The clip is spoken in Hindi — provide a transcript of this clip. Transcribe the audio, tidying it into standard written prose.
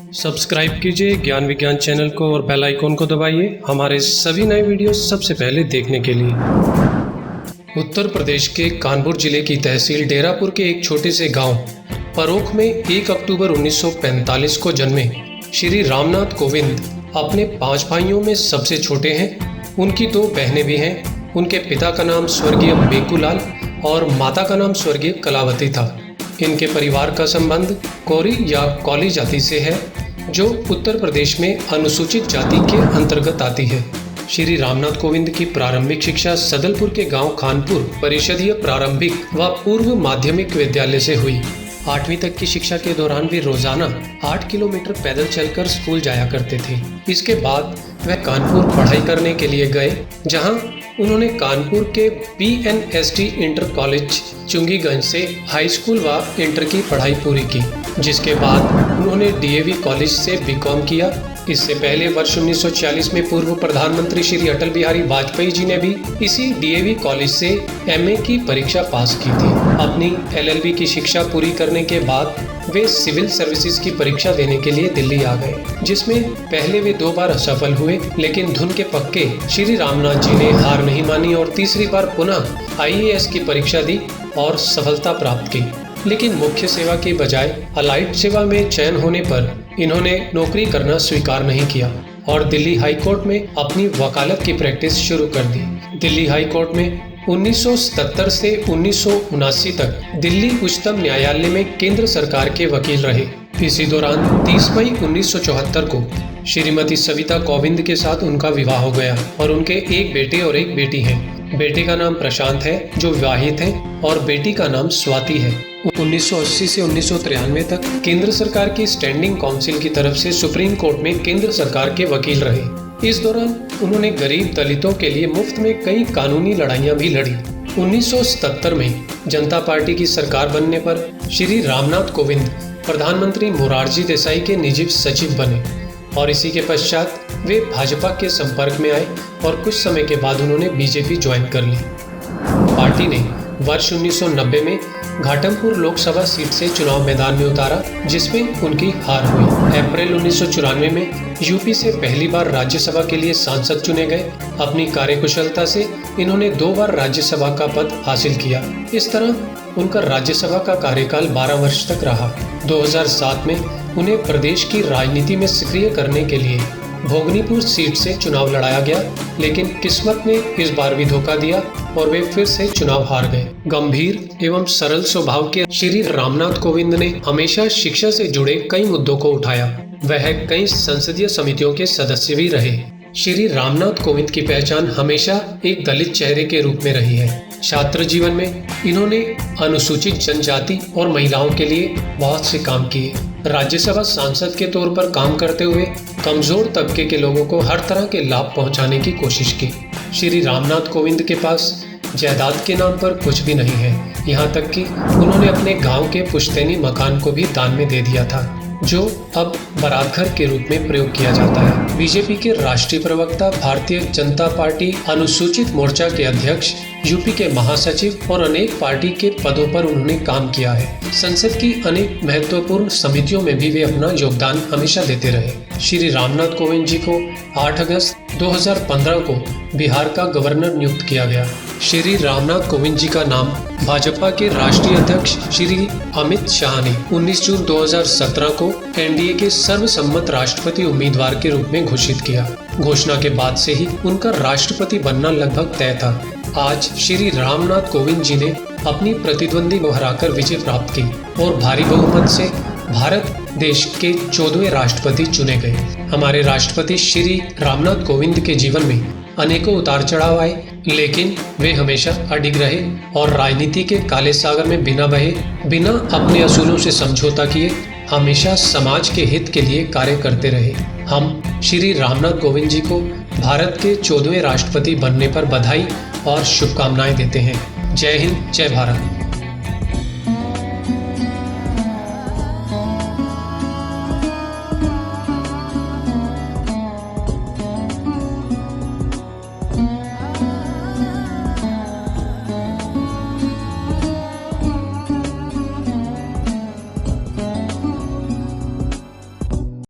सब्सक्राइब कीजिए ज्ञान विज्ञान चैनल को और बेल आइकॉन को दबाइए हमारे सभी नए वीडियो सबसे पहले देखने के लिए। उत्तर प्रदेश के कानपुर जिले की तहसील डेरापुर के एक छोटे से गांव परोख में 1 अक्टूबर 1945 को जन्मे श्री रामनाथ कोविंद अपने 5 भाइयों में सबसे छोटे हैं। उनकी 2 बहनें भी हैं। उनके पिता का नाम स्वर्गीय बेकूलाल और माता का नाम स्वर्गीय कलावती था। इनके परिवार का संबंध कोरी या कौली जाति से है, जो उत्तर प्रदेश में अनुसूचित जाति के अंतर्गत आती है। श्री रामनाथ कोविंद की प्रारंभिक शिक्षा सदलपुर के गांव खानपुर परिषदीय प्रारंभिक व पूर्व माध्यमिक विद्यालय से हुई। 8वीं तक की शिक्षा के दौरान वे रोजाना 8 किलोमीटर पैदल चलकर स्कूल जाया करते थे। इसके बाद वह कानपुर पढ़ाई करने के लिए गए, जहां उन्होंने कानपुर के PNST इंटर कॉलेज चुंगीगंज से हाई स्कूल व इंटर की पढ़ाई पूरी की, जिसके बाद उन्होंने DAV कॉलेज से BCom किया। इससे पहले वर्ष 1940 में पूर्व प्रधानमंत्री श्री अटल बिहारी वाजपेयी जी ने भी इसी DAV कॉलेज से MA की परीक्षा पास की थी। अपनी LLB की शिक्षा पूरी करने के बाद वे सिविल सर्विसेज की परीक्षा देने के लिए दिल्ली आ गए, जिसमें पहले वे 2 बार असफल हुए, लेकिन धुन के पक्के श्री रामनाथ जी ने हार नहीं मानी और तीसरी बार पुनः IAS की परीक्षा दी और सफलता प्राप्त की। लेकिन मुख्य सेवा के बजाय अलाइड सेवा में चयन होने पर इन्होंने नौकरी करना स्वीकार नहीं किया और दिल्ली हाई कोर्ट में अपनी वकालत की प्रैक्टिस शुरू कर दी। दिल्ली हाई कोर्ट में 1977 से 1979 तक दिल्ली उच्चतम न्यायालय में केंद्र सरकार के वकील रहे। इसी दौरान 30 मई 1974 को श्रीमती सविता कोविंद के साथ उनका विवाह हो गया और उनके एक बेटे और एक बेटी हैं। बेटे का नाम प्रशांत है, जो विवाहित हैं, और बेटी का नाम स्वाति है। 1980 से 1993 तक केंद्र सरकार की स्टैंडिंग काउंसिल की तरफ से सुप्रीम कोर्ट में केंद्र सरकार के वकील रहे। इस दौरान उन्होंने गरीब दलितों के लिए मुफ्त में कई कानूनी लड़ाइयां भी लड़ी। 1977 में जनता पार्टी की सरकार बनने पर श्री रामनाथ कोविंद प्रधानमंत्री मोरारजी देसाई के निजी सचिव बने और इसी के पश्चात वे भाजपा के संपर्क में आए और कुछ समय के बाद उन्होंने बीजेपी ज्वाइन कर ली। पार्टी ने वर्ष 1990 में घाटमपुर लोकसभा सीट से चुनाव मैदान में उतारा, जिसमें उनकी हार हुई। अप्रैल 1994 में यूपी से पहली बार राज्यसभा के लिए सांसद चुने गए। अपनी कार्यकुशलता से इन्होंने 2 बार राज्यसभा का पद हासिल किया। इस तरह उनका राज्यसभा का कार्यकाल 12 वर्ष तक रहा। 2007 में उन्हें प्रदेश की राजनीति में सक्रिय करने के लिए भोगनीपुर सीट से चुनाव लड़ाया गया, लेकिन किस्मत ने इस बार भी धोखा दिया और वे फिर से चुनाव हार गए। गंभीर एवं सरल स्वभाव के श्री रामनाथ कोविंद ने हमेशा शिक्षा से जुड़े कई मुद्दों को उठाया। वह कई संसदीय समितियों के सदस्य भी रहे। श्री रामनाथ कोविंद की पहचान हमेशा एक दलित चेहरे के रूप में रही है। छात्र जीवन में इन्होंने अनुसूचित जनजाति और महिलाओं के लिए बहुत से काम किए। राज्यसभा सांसद के तौर पर काम करते हुए कमजोर तबके के लोगों को हर तरह के लाभ पहुंचाने की कोशिश की। श्री रामनाथ कोविंद के पास जायदाद के नाम पर कुछ भी नहीं है, यहाँ तक कि उन्होंने अपने गांव के पुश्तैनी मकान को भी दान में दे दिया था, जो अब बारात घर के रूप में प्रयोग किया जाता है। बीजेपी के राष्ट्रीय प्रवक्ता, भारतीय जनता पार्टी अनुसूचित मोर्चा के अध्यक्ष, यूपी के महासचिव और अनेक पार्टी के पदों पर उन्होंने काम किया है। संसद की अनेक महत्वपूर्ण समितियों में भी वे अपना योगदान हमेशा देते रहे। श्री रामनाथ कोविंद जी को 8 अगस्त 2015 को बिहार का गवर्नर नियुक्त किया गया। श्री रामनाथ कोविंद जी का नाम भाजपा के राष्ट्रीय अध्यक्ष श्री अमित शाह ने 19 जून 2017 को NDA के सर्वसम्मत राष्ट्रपति उम्मीदवार के रूप में घोषित किया। घोषणा के बाद से ही उनका राष्ट्रपति बनना लगभग तय था। आज श्री रामनाथ कोविंद जी ने अपनी प्रतिद्वंदी को हराकर विजय प्राप्त की और भारी बहुमत से भारत देश के 14वें राष्ट्रपति चुने गए। हमारे राष्ट्रपति श्री रामनाथ कोविंद के जीवन में अनेकों उतार चढ़ाव आए, लेकिन वे हमेशा अडिग रहे और राजनीति के काले सागर में बिना बहे, बिना अपने असूलों से समझौता किए हमेशा समाज के हित के लिए कार्य करते रहे। हम श्री रामनाथ कोविंद जी को भारत के 14वें राष्ट्रपति बनने पर बधाई और शुभकामनाएं देते हैं। जय हिंद, जय भारत।